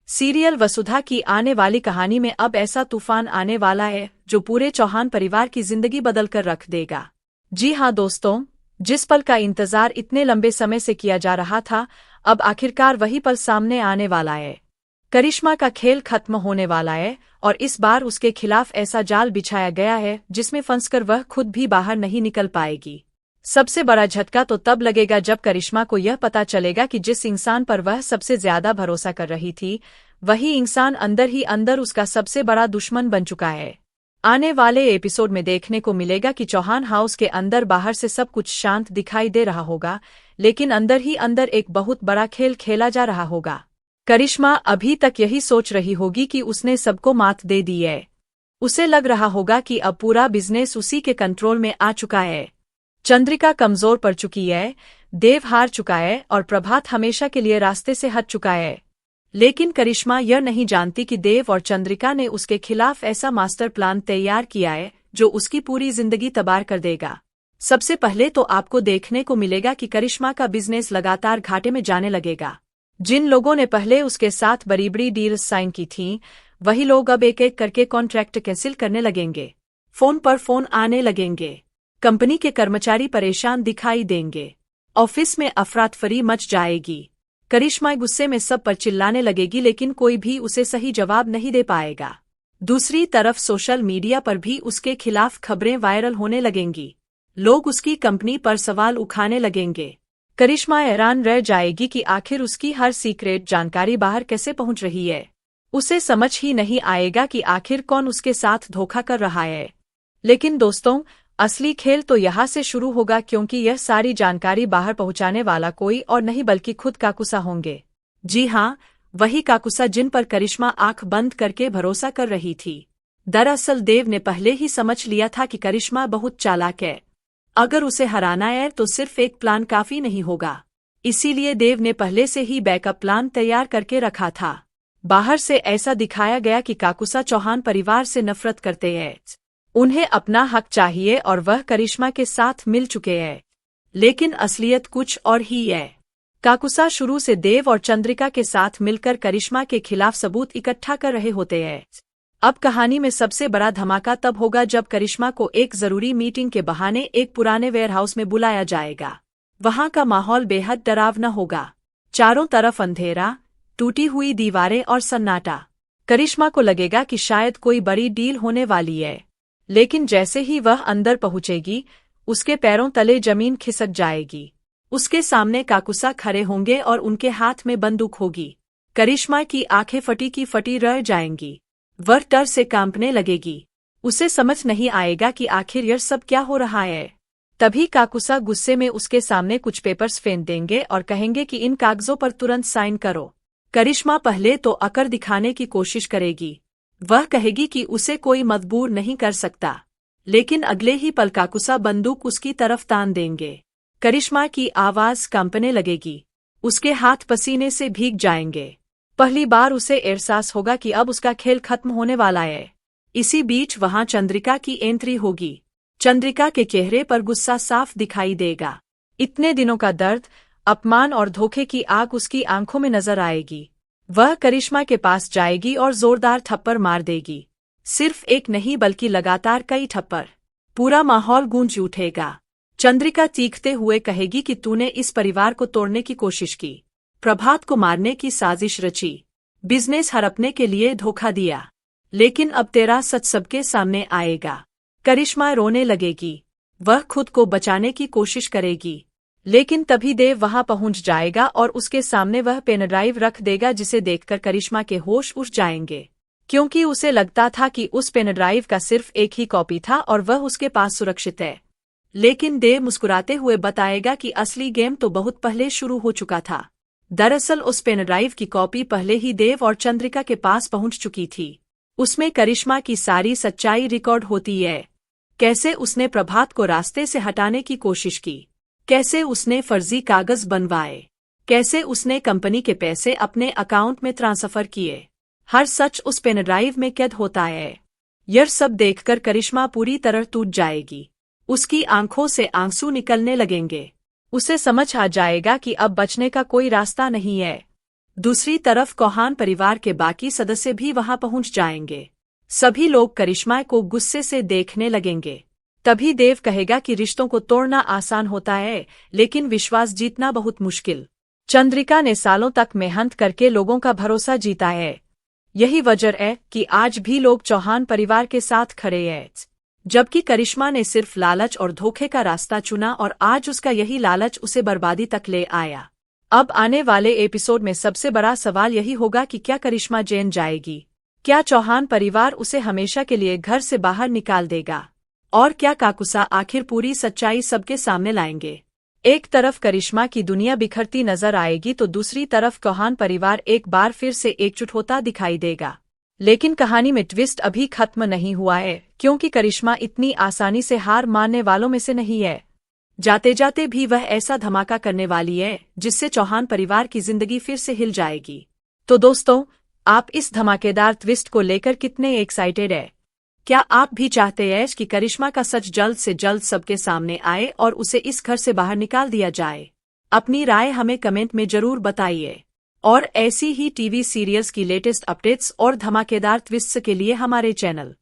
Serial वसुधा की आने वाली कहानी में अब ऐसा तूफान आने वाला है जो पूरे चौहान परिवार की जिंदगी बदल कर रख देगा। जी हाँ दोस्तों, जिस पल का इंतजार इतने लंबे समय से किया जा रहा था, अब आखिरकार वही पल सामने आने वाला है। करिश्मा का खेल खत्म होने वाला है और इस बार उसके खिलाफ ऐसा जाल बिछाया गया है जिसमें फंसकर वह खुद भी बाहर नहीं निकल पाएगी। सबसे बड़ा झटका तो तब लगेगा जब करिश्मा को यह पता चलेगा कि जिस इंसान पर वह सबसे ज्यादा भरोसा कर रही थी, वही इंसान अंदर ही अंदर उसका सबसे बड़ा दुश्मन बन चुका है। आने वाले एपिसोड में देखने को मिलेगा कि चौहान हाउस के अंदर बाहर से सब कुछ शांत दिखाई दे रहा होगा, लेकिन अंदर ही अंदर एक बहुत बड़ा खेल खेला जा रहा होगा। करिश्मा अभी तक यही सोच रही होगी कि उसने सबको मात दे दी है। उसे लग रहा होगा कि अब पूरा बिजनेस उसी के कंट्रोल में आ चुका है। चंद्रिका कमजोर पड़ चुकी है, देव हार चुका है और प्रभात हमेशा के लिए रास्ते से हट चुका है। लेकिन करिश्मा यह नहीं जानती कि देव और चंद्रिका ने उसके खिलाफ ऐसा मास्टर प्लान तैयार किया है जो उसकी पूरी जिंदगी तबाह कर देगा। सबसे पहले तो आपको देखने को मिलेगा कि करिश्मा का बिजनेस लगातार घाटे में जाने लगेगा। जिन लोगों ने पहले उसके साथ बड़ी बड़ी डील्स साइन की थीं, वही लोग अब एक एक करके कॉन्ट्रैक्ट कैंसिल करने लगेंगे। फोन पर फोन आने लगेंगे। कंपनी के कर्मचारी परेशान दिखाई देंगे। ऑफिस में अफरातफरी मच जाएगी। करिश्मा गुस्से में सब पर चिल्लाने लगेगी, लेकिन कोई भी उसे सही जवाब नहीं दे पाएगा। दूसरी तरफ सोशल मीडिया पर भी उसके खिलाफ खबरें वायरल होने लगेंगी। लोग उसकी कंपनी पर सवाल उठाने लगेंगे। करिश्मा हैरान रह जाएगी कि आखिर उसकी हर सीक्रेट जानकारी बाहर कैसे पहुंच रही है। उसे समझ ही नहीं आएगा कि आखिर कौन उसके साथ धोखा कर रहा है। लेकिन दोस्तों, असली खेल तो यहाँ से शुरू होगा, क्योंकि यह सारी जानकारी बाहर पहुंचाने वाला कोई और नहीं बल्कि खुद काकुसा होंगे। जी हाँ, वही काकुसा जिन पर करिश्मा आंख बंद करके भरोसा कर रही थी। दरअसल देव ने पहले ही समझ लिया था कि करिश्मा बहुत चालाक है। अगर उसे हराना है तो सिर्फ एक प्लान काफी नहीं होगा। इसीलिए देव ने पहले से ही बैकअप प्लान तैयार करके रखा था। बाहर से ऐसा दिखाया गया कि काकुसा चौहान परिवार से नफरत करते हैं। उन्हें अपना हक चाहिए और वह करिश्मा के साथ मिल चुके हैं। लेकिन असलियत कुछ और ही है। काकुसा शुरू से देव और चंद्रिका के साथ मिलकर करिश्मा के खिलाफ सबूत इकट्ठा कर रहे होते हैं। अब कहानी में सबसे बड़ा धमाका तब होगा जब करिश्मा को एक जरूरी मीटिंग के बहाने एक पुराने वेयरहाउस में बुलाया जाएगा। वहां का माहौल बेहद डरावना होगा। चारों तरफ अंधेरा, टूटी हुई दीवारें और सन्नाटा। करिश्मा को लगेगा कि शायद कोई बड़ी डील होने वाली है, लेकिन जैसे ही वह अंदर पहुंचेगी, उसके पैरों तले जमीन खिसक जाएगी। उसके सामने काकुसा खड़े होंगे और उनके हाथ में बंदूक होगी। करिश्मा की आंखें फटी की फटी रह जाएंगी। वह डर से कांपने लगेगी। उसे समझ नहीं आएगा कि आखिर यह सब क्या हो रहा है। तभी काकुसा गुस्से में उसके सामने कुछ पेपर्स फेंक देंगे और कहेंगे कि इन कागजों पर तुरंत साइन करो। करिश्मा पहले तो अकड़ दिखाने की कोशिश करेगी। वह कहेगी कि उसे कोई मजबूर नहीं कर सकता, लेकिन अगले ही पल काकुसा बंदूक उसकी तरफ तान देंगे। करिश्मा की आवाज कांपने लगेगी। उसके हाथ पसीने से भीग जाएंगे। पहली बार उसे एहसास होगा कि अब उसका खेल खत्म होने वाला है। इसी बीच वहां चंद्रिका की एंट्री होगी। चंद्रिका के चेहरे पर गुस्सा साफ दिखाई देगा। इतने दिनों का दर्द, अपमान और धोखे की आग उसकी आंखों में नजर आएगी। वह करिश्मा के पास जाएगी और जोरदार थप्पड़ मार देगी। सिर्फ एक नहीं बल्कि लगातार कई थप्पड़। पूरा माहौल गूंज उठेगा। चंद्रिका चीखते हुए कहेगी कि तूने इस परिवार को तोड़ने की कोशिश की, प्रभात को मारने की साजिश रची, बिजनेस हड़पने के लिए धोखा दिया, लेकिन अब तेरा सच सबके सामने आएगा। करिश्मा रोने लगेगी। वह खुद को बचाने की कोशिश करेगी, लेकिन तभी देव वहां पहुंच जाएगा और उसके सामने वह पेन ड्राइव रख देगा, जिसे देखकर करिश्मा के होश उड़ जाएंगे, क्योंकि उसे लगता था कि उस पेन ड्राइव का सिर्फ एक ही कॉपी था और वह उसके पास सुरक्षित है। लेकिन देव मुस्कुराते हुए बताएगा कि असली गेम तो बहुत पहले शुरू हो चुका था। दरअसल उस पेन ड्राइव की कॉपी पहले ही देव और चंद्रिका के पास पहुंच चुकी थी। उसमें करिश्मा की सारी सच्चाई रिकॉर्ड होती है। कैसे उसने प्रभात को रास्ते से हटाने की कोशिश की, कैसे उसने फर्जी कागज बनवाए, कैसे उसने कंपनी के पैसे अपने अकाउंट में ट्रांसफर किए। हर सच उस पेन ड्राइव में कैद होता है। यह सब देखकर करिश्मा पूरी तरह टूट जाएगी। उसकी आंखों से आंसू निकलने लगेंगे। उसे समझ आ जाएगा कि अब बचने का कोई रास्ता नहीं है। दूसरी तरफ चौहान परिवार के बाकी सदस्य भी वहां पहुंच जाएंगे। सभी लोग करिश्मा को गुस्से से देखने लगेंगे। तभी देव कहेगा कि रिश्तों को तोड़ना आसान होता है, लेकिन विश्वास जीतना बहुत मुश्किल। चंद्रिका ने सालों तक मेहनत करके लोगों का भरोसा जीता है। यही वजह है कि आज भी लोग चौहान परिवार के साथ खड़े हैं। जबकि करिश्मा ने सिर्फ लालच और धोखे का रास्ता चुना और आज उसका यही लालच उसे बर्बादी तक ले आया। अब आने वाले एपिसोड में सबसे बड़ा सवाल यही होगा कि क्या करिश्मा जेल जाएगी? क्या चौहान परिवार उसे हमेशा के लिए घर से बाहर निकाल देगा? और क्या काकुसा आखिर पूरी सच्चाई सबके सामने लाएंगे? एक तरफ करिश्मा की दुनिया बिखरती नजर आएगी तो दूसरी तरफ चौहान परिवार एक बार फिर से एकजुट होता दिखाई देगा। लेकिन कहानी में ट्विस्ट अभी खत्म नहीं हुआ है, क्योंकि करिश्मा इतनी आसानी से हार मानने वालों में से नहीं है। जाते जाते भी वह ऐसा धमाका करने वाली है जिससे चौहान परिवार की जिंदगी फिर से हिल जाएगी। तो दोस्तों, आप इस धमाकेदार ट्विस्ट को लेकर कितने एक्साइटेड है? क्या आप भी चाहते हैं कि करिश्मा का सच जल्द से जल्द सबके सामने आए और उसे इस घर से बाहर निकाल दिया जाए? अपनी राय हमें कमेंट में जरूर बताइए। और ऐसी ही टीवी सीरियल्स की लेटेस्ट अपडेट्स और धमाकेदार ट्विस्ट्स के लिए हमारे चैनल